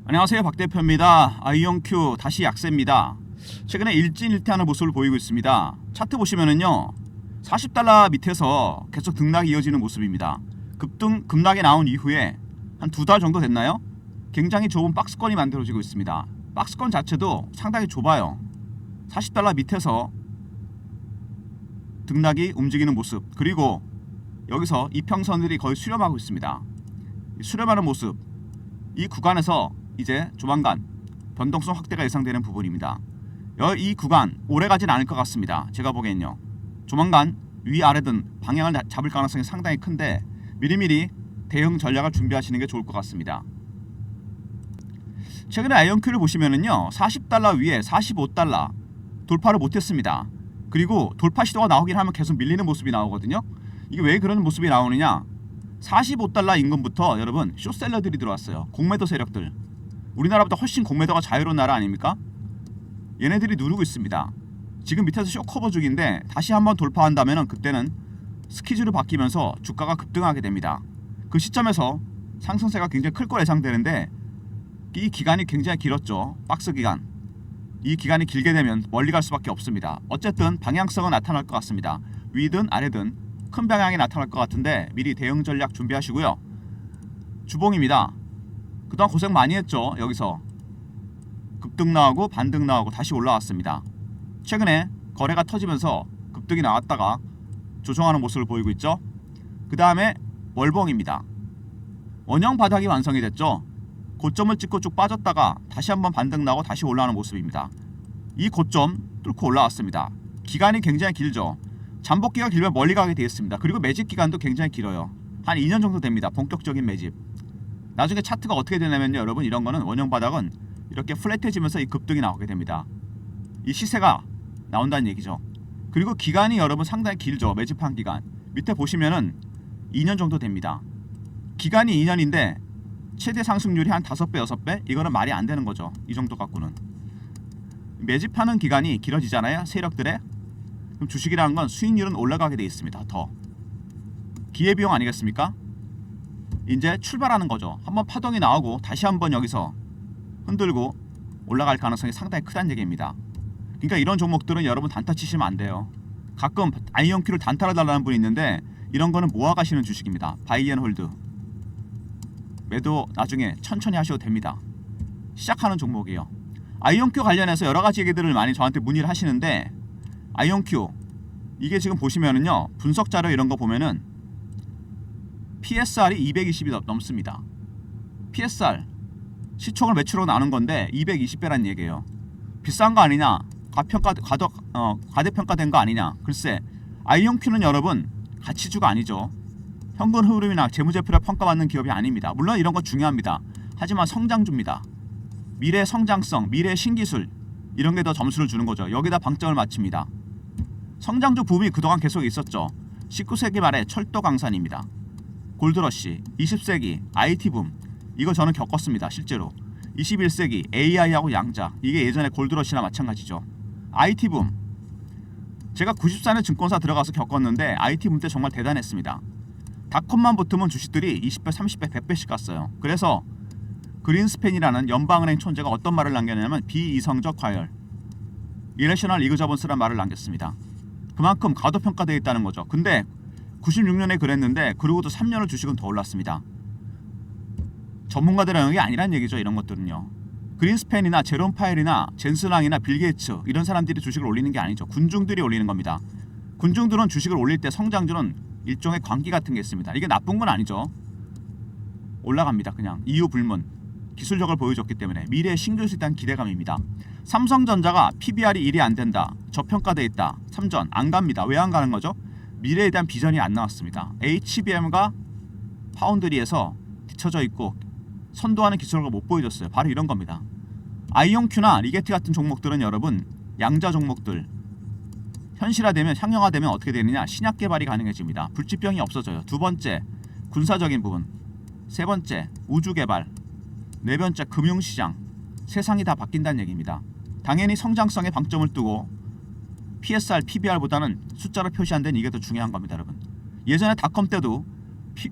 안녕하세요, 박 대표입니다. 아이온큐 다시 약세입니다. 최근에 일진일퇴하는 모습을 보이고 있습니다. 차트 보시면은요, 40달러 밑에서 계속 등락이 이어지는 모습입니다. 급락이 나온 이후에 한 2달 정도 됐나요? 굉장히 좁은 박스권이 만들어지고 있습니다. 박스권 자체도 상당히 좁아요. 40달러 밑에서 등락이 움직이는 모습, 그리고 여기서 이평선들이 거의 수렴하고 있습니다. 수렴하는 모습, 이 구간에서 이제 조만간 변동성 확대가 예상되는 부분입니다. 이 구간 오래 가진 않을 것 같습니다. 제가 보기엔요. 조만간 위아래든 방향을 잡을 가능성이 상당히 큰데 미리미리 대응 전략을 준비하시는 게 좋을 것 같습니다. 최근에 아이온큐를 보시면은요, 40달러 위에 45달러 돌파를 못했습니다. 그리고 돌파 시도가 나오긴 하면 계속 밀리는 모습이 나오거든요. 이게 왜 그런 모습이 나오느냐? 45달러 인근부터 여러분 숏셀러들이 들어왔어요. 공매도 세력들. 우리나라보다 훨씬 공매도가 자유로운 나라 아닙니까? 얘네들이 누르고 있습니다. 지금 밑에서 쇼커버 중인데 다시 한번 돌파한다면 그때는 스키즈로 바뀌면서 주가가 급등하게 됩니다. 그 시점에서 상승세가 굉장히 클 거 예상되는데 이 기간이 굉장히 길었죠. 박스 기간. 이 기간이 길게 되면 멀리 갈 수밖에 없습니다. 어쨌든 방향성은 나타날 것 같습니다. 위든 아래든 큰 방향이 나타날 것 같은데 미리 대응 전략 준비하시고요. 주봉입니다. 그동안 고생 많이 했죠. 여기서 급등 나오고 반등 나오고 다시 올라왔습니다. 최근에 거래가 터지면서 급등이 나왔다가 조정하는 모습을 보이고 있죠. 그 다음에 월봉입니다. 원형 바닥이 완성이 됐죠. 고점을 찍고 쭉 빠졌다가 다시 한번 반등 나오고 다시 올라오는 모습입니다. 이 고점 뚫고 올라왔습니다. 기간이 굉장히 길죠. 잠복기가 길면 멀리 가게 되어 있습니다. 그리고 매집 기간도 굉장히 길어요. 한 2년 정도 됩니다. 본격적인 매집. 나중에 차트가 어떻게 되냐면요, 여러분, 이런 거는 원형 바닥은 이렇게 플랫해지면서 이 급등이 나오게 됩니다. 이 시세가 나온다는 얘기죠. 그리고 기간이 여러분 상당히 길죠. 매집한 기간. 밑에 보시면은 2년 정도 됩니다. 기간이 2년인데 최대 상승률이 한 5배, 6배? 이거는 말이 안 되는 거죠. 이 정도 갖고는. 매집하는 기간이 길어지잖아요. 세력들의. 그럼 주식이라는 건 수익률은 올라가게 돼 있습니다. 더. 기회비용 아니겠습니까? 이제 출발하는 거죠. 한번 파동이 나오고 다시 한번 여기서 흔들고 올라갈 가능성이 상당히 크다는 얘기입니다. 그러니까 이런 종목들은 여러분 단타 치시면 안 돼요. 가끔 아이온큐를 단타를 달라는 분이 있는데 이런 거는 모아가시는 주식입니다. 바이앤홀드. 매도 나중에 천천히 하셔도 됩니다. 시작하는 종목이에요. 아이온큐 관련해서 여러 가지 얘기들을 많이 저한테 문의를 하시는데 아이온큐 이게 지금 보시면은요, 분석 자료 이런 거 보면은 PSR이 220이 넘습니다. PSR 시총을 매출로 나눈 건데 220배란 얘기예요. 비싼 거 아니냐? 과대평가된 거 아니냐? 글쎄, 아이온큐는 여러분 가치주가 아니죠. 현금 흐름이나 재무제표를 평가받는 기업이 아닙니다. 물론 이런 거 중요합니다. 하지만 성장주입니다. 미래 성장성, 미래 신기술 이런 게 더 점수를 주는 거죠. 여기다 방점을 맞춥니다. 성장주 붐이 그동안 계속 있었죠. 19세기 말에 철도 강산입니다. 골드러시, 20세기 IT 붐, 이거 저는 겪었습니다. 실제로. 21세기 AI하고 양자, 이게 예전에 골드러시나 마찬가지죠. IT 붐, 제가 94년 증권사 들어가서 겪었는데 IT 붐 때 정말 대단했습니다. 닷컴만 붙으면 주식들이 20배, 30배, 100배씩 갔어요. 그래서 그린스팬이라는 연방은행 촌재가 어떤 말을 남겼냐면 비이성적 과열, 이레셔널 이그저번스라는 말을 남겼습니다. 그만큼 과도평가되어 있다는 거죠. 근데 96년에 그랬는데 그러고도 3년을 주식은 더 올랐습니다. 전문가들의 영역이 아니란 얘기죠. 이런 것들은요. 그린스팬이나 제롬 파일이나 젠스랑이나 빌 게이츠 이런 사람들이 주식을 올리는 게 아니죠. 군중들이 올리는 겁니다. 군중들은 주식을 올릴 때 성장주는 일종의 광기 같은 게 있습니다. 이게 나쁜 건 아니죠. 올라갑니다. 그냥 이유 불문. 기술력을 보여줬기 때문에 미래의 신기술에 대한 기대감입니다. 삼성전자가 PBR이 1이 안 된다. 저평가돼 있다. 삼전 안 갑니다. 왜 안 가는 거죠? 미래에 대한 비전이 안 나왔습니다. HBM과 파운드리에서 뒤쳐져 있고 선도하는 기술력을 못 보여줬어요. 바로 이런 겁니다. 아이온큐나 리게티 같은 종목들은 여러분 양자 종목들 현실화되면 향형화되면 어떻게 되느냐? 신약 개발이 가능해집니다. 불치병이 없어져요. 두 번째 군사적인 부분, 세 번째 우주 개발, 네 번째 금융시장. 세상이 다 바뀐다는 얘기입니다. 당연히 성장성에 방점을 두고 PSR, PBR보다는 숫자로 표시 안 된 이게 더 중요한 겁니다, 여러분. 예전에 닷컴 때도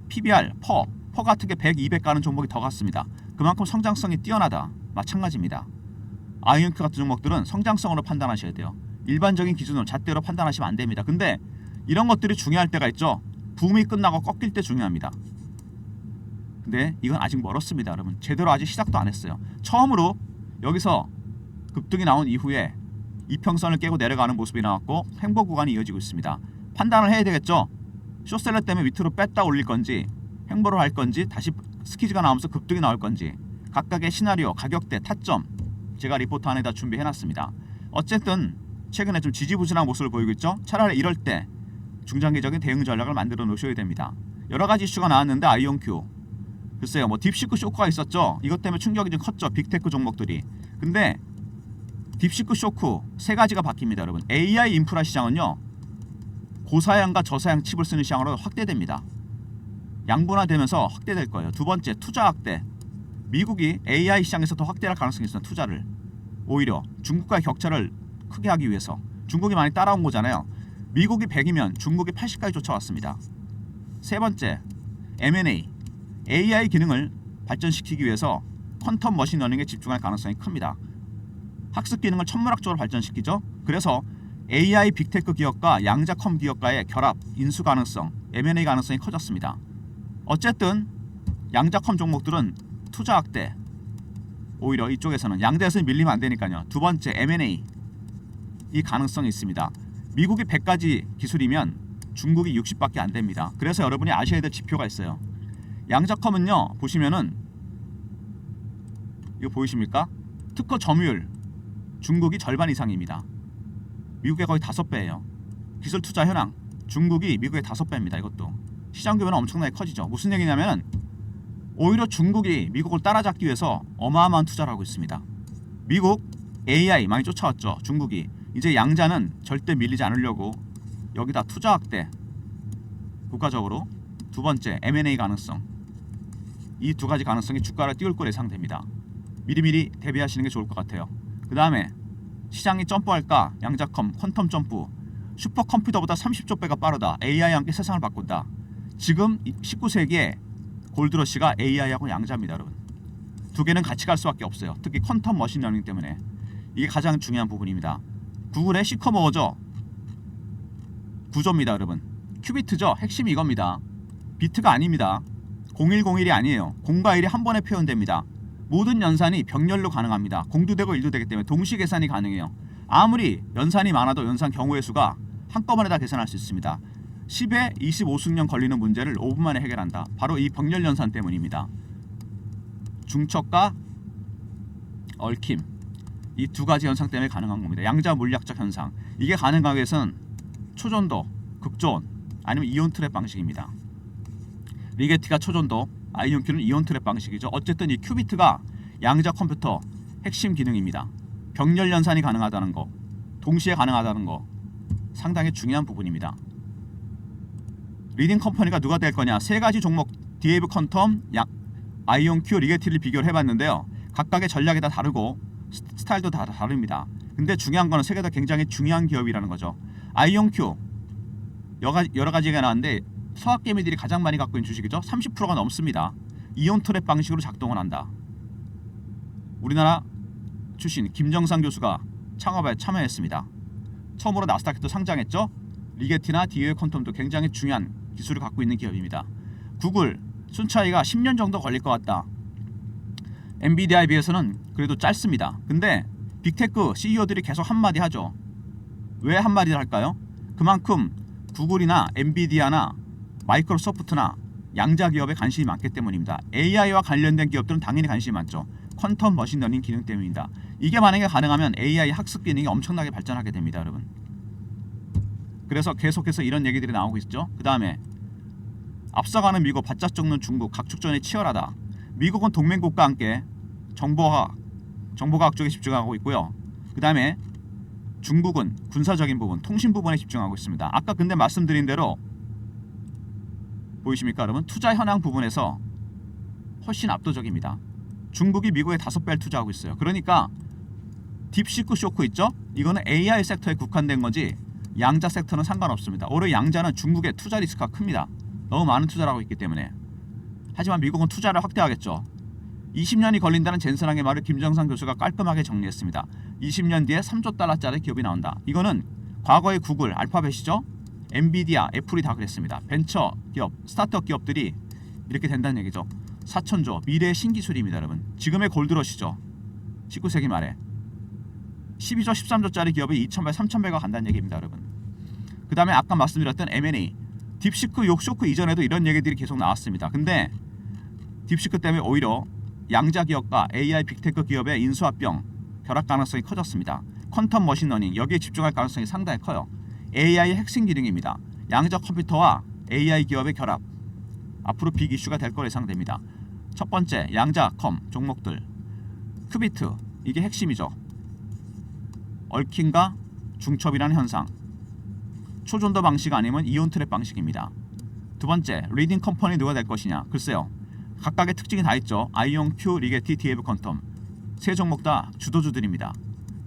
PBR, 퍼 같은 게 100, 200 가는 종목이 더 갔습니다. 그만큼 성장성이 뛰어나다. 마찬가지입니다. 아이언큐 같은 종목들은 성장성으로 판단하셔야 돼요. 일반적인 기준으로 잣대로 판단하시면 안 됩니다. 근데 이런 것들이 중요할 때가 있죠. 붐이 끝나고 꺾일 때 중요합니다. 근데 이건 아직 멀었습니다. 여러분 제대로 아직 시작도 안 했어요. 처음으로 여기서 급등이 나온 이후에 이평선을 깨고 내려가는 모습이 나왔고 횡보 구간이 이어지고 있습니다. 판단을 해야 되겠죠. 숏셀러 때문에 밑으로 뺐다 올릴 건지 횡보를 할 건지 다시 스키즈가 나오면서 급등이 나올 건지 각각의 시나리오, 가격대, 타점 제가 리포트 안에다 준비해놨습니다. 어쨌든 최근에 좀 지지부진한 모습을 보이고 있죠. 차라리 이럴 때 중장기적인 대응 전략을 만들어 놓으셔야 됩니다. 여러 가지 이슈가 나왔는데 아이온큐 글쎄요 뭐 딥시크 쇼크가 있었죠. 이것 때문에 충격이 좀 컸죠. 빅테크 종목들이. 근데 딥시크 쇼크 세 가지가 바뀝니다. 여러분 AI 인프라 시장은요 고사양과 저사양 칩을 쓰는 시장으로 확대됩니다. 양분화되면서 확대될 거예요. 두 번째 투자 확대. 미국이 AI 시장에서 더 확대할 가능성이 있어요. 투자를 오히려 중국과의 격차를 크게 하기 위해서. 중국이 많이 따라온 거잖아요. 미국이 100이면 중국이 80까지 쫓아왔습니다. 세 번째 M&A AI 기능을 발전시키기 위해서 퀀텀 머신러닝에 집중할 가능성이 큽니다. 학습 기능을 천문학적으로 발전시키죠. 그래서 AI 빅테크 기업과 양자컴 기업과의 결합, 인수 가능성, M&A 가능성이 커졌습니다. 어쨌든 양자컴 종목들은 투자 확대 오히려 이쪽에서는 양대에서 밀리면 안 되니까요. 두 번째 M&A 이 가능성이 있습니다. 미국이 100가지 기술이면 중국이 60밖에 안 됩니다. 그래서 여러분이 아셔야 될 지표가 있어요. 양자컴은요 보시면은 이거 보이십니까? 특허 점유율 중국이 절반 이상입니다. 미국의 거의 5배예요. 기술 투자 현황 중국이 미국의 5배입니다. 이것도 시장 규모는 엄청나게 커지죠. 무슨 얘기냐면 오히려 중국이 미국을 따라잡기 위해서 어마어마한 투자를 하고 있습니다. 미국 AI 많이 쫓아왔죠. 중국이 이제 양자는 절대 밀리지 않으려고 여기다 투자 확대 국가적으로 두 번째 M&A 가능성 이 두 가지 가능성이 주가를 띄울 거로 예상됩니다. 미리미리 대비하시는 게 좋을 것 같아요. 그 다음에 시장이 점프할까? 양자컴, 퀀텀 점프 슈퍼컴퓨터보다 30조 배가 빠르다. AI와 함께 세상을 바꾼다. 지금 19세기에 골드러시가 AI하고 양자입니다. 여러분 두 개는 같이 갈 수밖에 없어요. 특히 퀀텀 머신러닝 때문에 이게 가장 중요한 부분입니다. 구글의 시커머죠 구조입니다. 여러분 큐비트죠. 핵심이 이겁니다. 비트가 아닙니다. 0101이 아니에요. 0과 1이 한 번에 표현됩니다. 모든 연산이 병렬로 가능합니다. 공도 되고 일도 되기 때문에 동시 계산이 가능해요. 아무리 연산이 많아도 연산 경우의 수가 한꺼번에 다 계산할 수 있습니다. 10에 25승령 걸리는 문제를 5분 만에 해결한다. 바로 이 병렬 연산 때문입니다. 중첩과 얽힘 이 두 가지 현상 때문에 가능한 겁니다. 양자 물리학적 현상 이게 가능하기 위해서는 초전도, 극조온 아니면 이온 트랩 방식입니다. 리게티가 초전도, 아이온큐는 이온 트랩 방식이죠. 어쨌든 이 큐비트가 양자 컴퓨터 핵심 기능입니다. 병렬 연산이 가능하다는 거, 동시에 가능하다는 거 상당히 중요한 부분입니다. 리딩 컴퍼니가 누가 될 거냐? 세 가지 종목 디에이브 퀀텀, 아이온큐, 리게티를 비교를 해봤는데요. 각각의 전략이 다 다르고 스타일도 다 다릅니다. 근데 중요한 거는 세 개 다 굉장히 중요한 기업이라는 거죠. 아이온큐 여러 가지가 나왔는데 서학개미들이 가장 많이 갖고 있는 주식이죠. 30%가 넘습니다. 이온 트랩 방식으로 작동을 한다. 우리나라 출신 김정상 교수가 창업에 참여했습니다. 처음으로 나스닥에도 상장했죠. 리게티나 디에이브 퀀텀도 굉장히 중요한 기술을 갖고 있는 기업입니다. 구글 순차이가 10년 정도 걸릴 것 같다. 엔비디아에 비해서는 그래도 짧습니다. 근데 빅테크 CEO들이 계속 한마디 하죠. 왜 한마디를 할까요? 그만큼 구글이나 엔비디아나 마이크로소프트나 양자 기업에 관심이 많기 때문입니다. AI와 관련된 기업들은 당연히 관심이 많죠. 퀀텀 머신러닝 기능 때문입니다. 이게 만약에 가능하면 AI 학습 기능이 엄청나게 발전하게 됩니다. 여러분 그래서 계속해서 이런 얘기들이 나오고 있죠. 그 다음에 앞서가는 미국, 바짝 죽는 중국, 각축전이 치열하다. 미국은 동맹국과 함께 정보과학 쪽에 집중하고 있고요. 그 다음에 중국은 군사적인 부분, 통신 부분에 집중하고 있습니다. 아까 근데 말씀드린 대로 보이십니까 여러분? 투자 현황 부분에서 훨씬 압도적입니다. 중국이 미국에 5배를 투자하고 있어요. 그러니까 딥시크 쇼크 있죠? 이거는 AI 섹터에 국한된 거지 양자 섹터는 상관없습니다. 오히려 양자는 중국의 투자 리스크가 큽니다. 너무 많은 투자를 하고 있기 때문에. 하지만 미국은 투자를 확대하겠죠. 20년이 걸린다는 젠슨왕의 말을 김정상 교수가 깔끔하게 정리했습니다. 20년 뒤에 3조 달러짜리 기업이 나온다. 이거는 과거의 구글, 알파벳이죠. 엔비디아, 애플이 다 그랬습니다. 벤처 기업, 스타트업 기업들이 이렇게 된다는 얘기죠. 4천조, 미래의 신기술입니다. 여러분. 지금의 골드러시죠. 19세기 말에 12조, 13조짜리 기업이 2,000배, 3,000배가 간다는 얘기입니다. 여러분. 그 다음에 아까 말씀드렸던 M&A, 딥시크, 욕쇼크 이전에도 이런 얘기들이 계속 나왔습니다. 근데 딥시크 때문에 오히려 양자 기업과 AI 빅테크 기업의 인수합병 결합 가능성이 커졌습니다. 퀀텀 머신러닝 여기에 집중할 가능성이 상당히 커요. AI의 핵심 기능입니다. 양자 컴퓨터와 AI 기업의 결합 앞으로 빅 이슈가 될 거로 예상됩니다. 첫 번째 양자컴 종목들 큐비트 이게 핵심이죠. 얽힘과 중첩이라는 현상 초전도 방식 아니면 이온 트랩 방식입니다. 두 번째 리딩 컴퍼니 누가 될 것이냐 글쎄요. 각각의 특징이 다 있죠. 아이온큐, 리게티, 디에브 퀀텀 세 종목 다 주도주들입니다.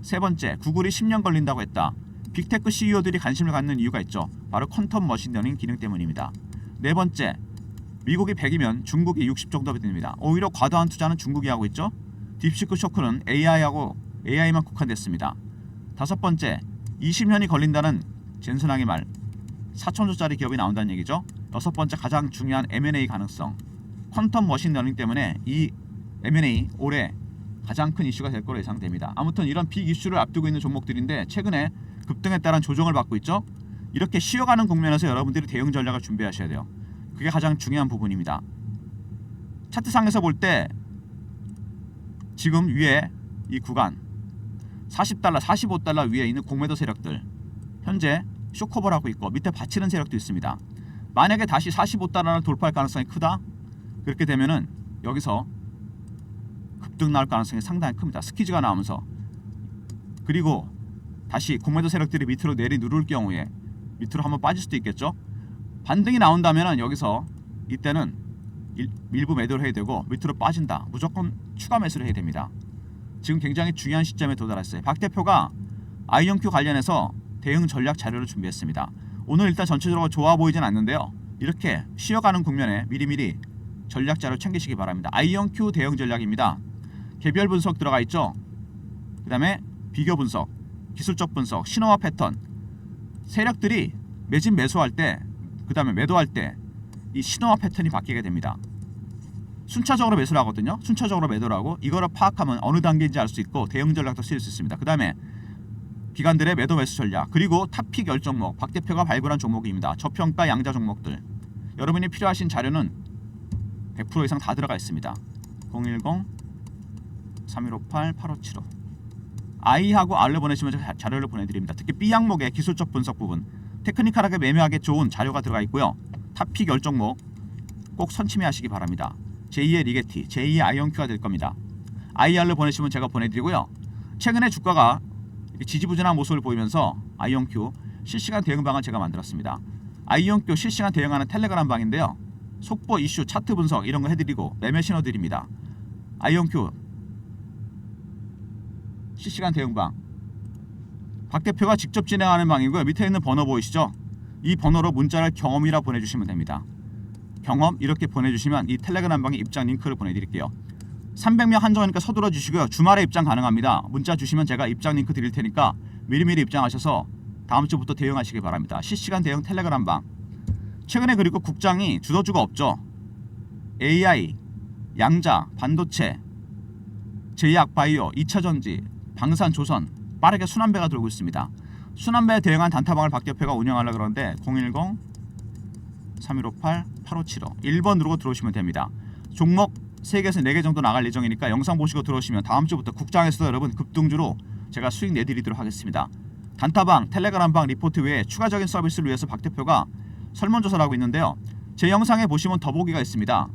세 번째 구글이 10년 걸린다고 했다. 빅테크 CEO들이 관심을 갖는 이유가 있죠. 바로 퀀텀 머신러닝 기능 때문입니다. 네 번째 미국이 100이면 중국이 60 정도 됩니다. 오히려 과도한 투자는 중국이 하고 있죠. 딥시크 쇼크는 AI만 국한됐습니다. 다섯 번째 20년이 걸린다는 젠슨왕의 말 4천조짜리 기업이 나온다는 얘기죠. 여섯 번째 가장 중요한 M&A 가능성 퀀텀 머신러닝 때문에 이 M&A 올해 가장 큰 이슈가 될 거로 예상됩니다. 아무튼 이런 빅 이슈를 앞두고 있는 종목들인데 최근에 급등에 따른 조정을 받고 있죠. 이렇게 쉬어가는 국면에서 여러분들이 대응 전략을 준비하셔야 돼요. 그게 가장 중요한 부분입니다. 차트상에서 볼 때 지금 위에 이 구간 40달러, 45달러 위에 있는 공매도 세력들 현재 쇼커버를 하고 있고 밑에 받치는 세력도 있습니다. 만약에 다시 45달러를 돌파할 가능성이 크다? 그렇게 되면은 여기서 급등 나올 가능성이 상당히 큽니다. 스키즈가 나오면서 그리고 다시 공매도 세력들이 밑으로 내리누를 경우에 밑으로 한번 빠질 수도 있겠죠. 반등이 나온다면 여기서 이때는 일부 매도를 해야 되고 밑으로 빠진다. 무조건 추가 매수를 해야 됩니다. 지금 굉장히 중요한 시점에 도달했어요. 박 대표가 아이온큐 관련해서 대응 전략 자료를 준비했습니다. 오늘 일단 전체적으로 좋아 보이진 않는데요. 이렇게 쉬어가는 국면에 미리미리 전략 자료 챙기시기 바랍니다. 아이온큐 대응 전략입니다. 개별 분석 들어가 있죠. 그 다음에 비교 분석, 기술적 분석, 신호와 패턴 세력들이 매집 매수할 때 그 다음에 매도할 때 이 신호와 패턴이 바뀌게 됩니다. 순차적으로 매수를 하거든요. 순차적으로 매도를 하고 이거를 파악하면 어느 단계인지 알 수 있고 대응 전략도 쓰일 수 있습니다. 그 다음에 기관들의 매도 매수 전략 그리고 탑픽 10종목 박 대표가 발굴한 종목입니다. 저평가 양자 종목들 여러분이 필요하신 자료는 100% 이상 다 들어가 있습니다. 010-3158-8575 I하고 R를 보내시면 자료를 보내드립니다. 특히 B 항목의 기술적 분석 부분 테크니컬하게 매매하기 좋은 자료가 들어가 있고요. 탑픽 10종목 꼭 선침해하시기 바랍니다. 제2의 리게티, 제2의 아이온큐가 될 겁니다. IR을 보내시면 제가 보내드리고요. 최근에 주가가 지지부진한 모습을 보이면서 아이온큐 실시간 대응 방을 제가 만들었습니다. 아이온큐 실시간 대응하는 텔레그램 방인데요. 속보 이슈 차트 분석 이런 거 해드리고 매매 신호 드립니다. 아이온큐 실시간 대응방 박 대표가 직접 진행하는 방이고요. 밑에 있는 번호 보이시죠? 이 번호로 문자를 경험이라 보내주시면 됩니다. 경험 이렇게 보내주시면 이 텔레그램 방의 입장 링크를 보내드릴게요. 300명 한정이니까 서둘러 주시고요. 주말에 입장 가능합니다. 문자 주시면 제가 입장 링크 드릴 테니까 미리미리 입장하셔서 다음 주부터 대응하시기 바랍니다. 실시간 대응 텔레그램 방 최근에 그리고 국장이 주도주가 없죠. AI, 양자, 반도체, 제약, 바이오, 2차전지, 방산, 조선 빠르게 순환배가 돌고 있습니다. 순환배에 대응한 단타방을 박 대표가 운영하려고 그러는데 010-3158-8575 1번 누르고 들어오시면 됩니다. 종목 3개에서 4개 정도 나갈 예정이니까 영상 보시고 들어오시면 다음 주부터 국장에서도 여러분 급등주로 제가 수익 내드리도록 하겠습니다. 단타방, 텔레그램방 리포트 외에 추가적인 서비스를 위해서 박 대표가 설문조사를 하고 있는데요. 제 영상에 보시면 더보기가 있습니다.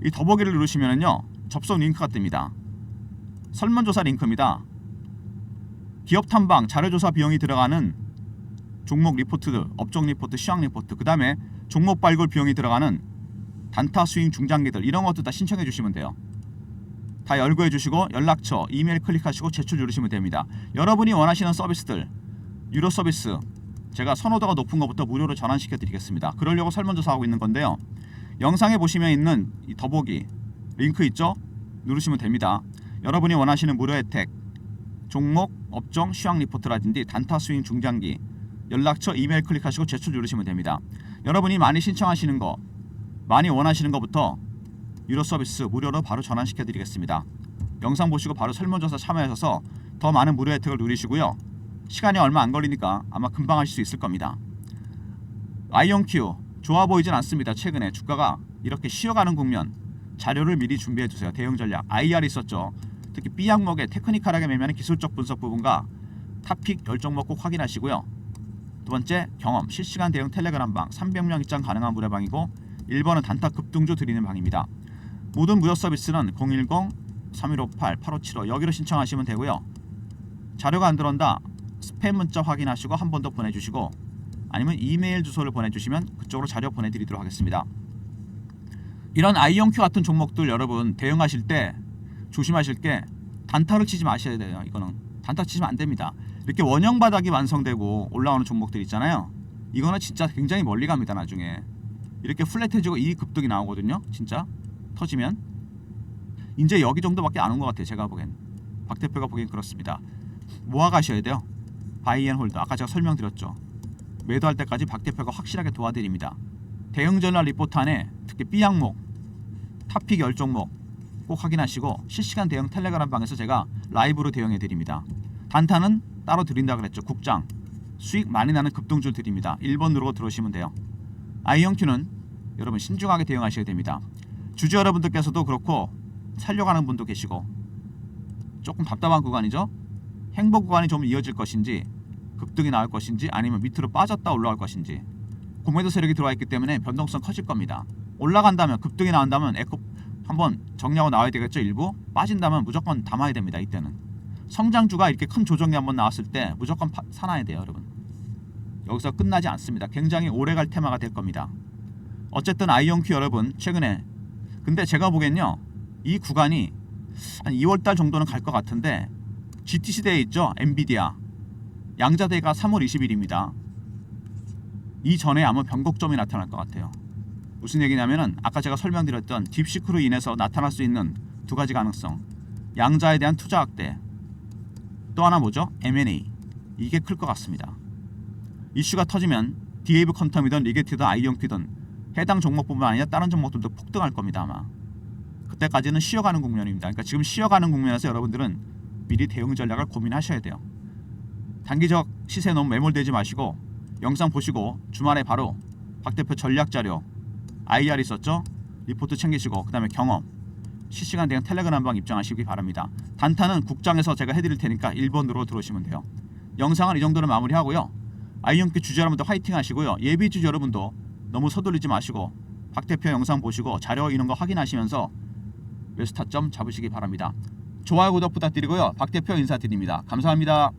이 더보기를 누르시면요 접속 링크가 뜹니다. 설문조사 링크입니다. 기업 탐방, 자료조사 비용이 들어가는 종목 리포트, 업종 리포트, 시황 리포트, 그 다음에 종목 발굴 비용이 들어가는 단타 스윙 중장기들 이런 것도 다 신청해 주시면 돼요. 다 열거해 주시고 연락처, 이메일 클릭하시고 제출 누르시면 됩니다. 여러분이 원하시는 서비스들, 유료 서비스 제가 선호도가 높은 것부터 무료로 전환시켜 드리겠습니다. 그러려고 설문조사하고 있는 건데요. 영상에 보시면 있는 이 더보기 링크 있죠? 누르시면 됩니다. 여러분이 원하시는 무료 혜택, 종목, 업종, 시황 리포트라든지 단타 스윙 중장기, 연락처, 이메일 클릭하시고 제출 누르시면 됩니다. 여러분이 많이 신청하시는 거, 많이 원하시는 것부터 유료 서비스 무료로 바로 전환시켜 드리겠습니다. 영상 보시고 바로 설문조사 참여하셔서 더 많은 무료 혜택을 누리시고요. 시간이 얼마 안 걸리니까 아마 금방 하실 수 있을 겁니다. 아이온큐 좋아 보이진 않습니다. 최근에 주가가 이렇게 쉬어가는 국면, 자료를 미리 준비해 주세요. 대응 전략 IR 있었죠. 특히 B 항목의 테크니컬하게 매매하는 기술적 분석 부분과 탑픽 열정목 꼭 확인하시고요. 두 번째, 경험 실시간 대응 텔레그램 방 300명 입장 가능한 무료방이고 1번은 단타 급등주 드리는 방입니다. 모든 무료 서비스는 010-3158-8575 여기로 신청하시면 되고요. 자료가 안 들어온다 스팸 문자 확인하시고 한 번 더 보내주시고 아니면 이메일 주소를 보내주시면 그쪽으로 자료 보내드리도록 하겠습니다. 이런 아이온큐 같은 종목들 여러분 대응하실 때 조심하실 게 단타를 치지 마셔야 돼요. 이거는 단타 치시면 안 됩니다. 이렇게 원형 바닥이 완성되고 올라오는 종목들 있잖아요. 이거는 진짜 굉장히 멀리 갑니다. 나중에 이렇게 플랫해지고 이 급등이 나오거든요. 진짜 터지면 이제 여기 정도밖에 안 온 것 같아요. 제가 보기엔 박 대표가 보기엔 그렇습니다. 모아 가셔야 돼요. 바이앤홀드 아까 제가 설명드렸죠. 매도할 때까지 박 대표가 확실하게 도와드립니다. 대응 전략 리포트 안에 특히 B 항목, 탑픽 열종목 꼭 확인하시고 실시간 대응 텔레그램 방에서 제가 라이브로 대응해 드립니다. 단타는 따로 드린다 그랬죠. 국장 수익 많이 나는 급등주 드립니다. 1번 누르고 들어오시면 돼요. 아이온큐는 여러분 신중하게 대응하셔야 됩니다. 주주 여러분들께서도 그렇고 살려가는 분도 계시고 조금 답답한 구간이죠. 행보 구간이 좀 이어질 것인지 급등이 나올 것인지 아니면 밑으로 빠졌다 올라갈 것인지 공매도 세력이 들어와 있기 때문에 변동성 커질 겁니다. 올라간다면 급등이 나온다면 에코 한번 정리하고 나와야 되겠죠. 일부 빠진다면 무조건 담아야 됩니다. 이때는 성장주가 이렇게 큰 조정이 한번 나왔을 때 무조건 사놔야 돼요. 여러분 여기서 끝나지 않습니다. 굉장히 오래갈 테마가 될 겁니다. 어쨌든 아이온큐 여러분 최근에 근데 제가 보기엔요 이 구간이 한 2월달 정도는 갈 것 같은데 GTC 대회 있죠. 엔비디아 양자대가 3월 20일입니다. 이 전에 아마 변곡점이 나타날 것 같아요. 무슨 얘기냐면은 아까 제가 설명드렸던 딥시크로 인해서 나타날 수 있는 두 가지 가능성, 양자에 대한 투자 확대, 또 하나 뭐죠? M&A. 이게 클 것 같습니다. 이슈가 터지면 디에이브 퀀텀이든 리게티든 아이온큐든 해당 종목뿐만 아니라 다른 종목들도 폭등할 겁니다. 아마 그때까지는 쉬어가는 국면입니다. 그러니까 지금 쉬어가는 국면에서 여러분들은 미리 대응 전략을 고민하셔야 돼요. 단기적 시세에 너무 매몰되지 마시고 영상 보시고 주말에 바로 박 대표 전략 자료 IR 있었죠? 리포트 챙기시고 그 다음에 경험 실시간 대응 텔레그램 방 입장하시기 바랍니다. 단타는 국장에서 제가 해드릴 테니까 1번으로 들어오시면 돼요. 영상은 이 정도로 마무리하고요. 아이온큐 주주 여러분도 화이팅 하시고요. 예비 주주 여러분도 너무 서둘리지 마시고 박 대표 영상 보시고 자료 이런 거 확인하시면서 매수 타점 잡으시기 바랍니다. 좋아요 구독 부탁드리고요. 박 대표 인사드립니다. 감사합니다.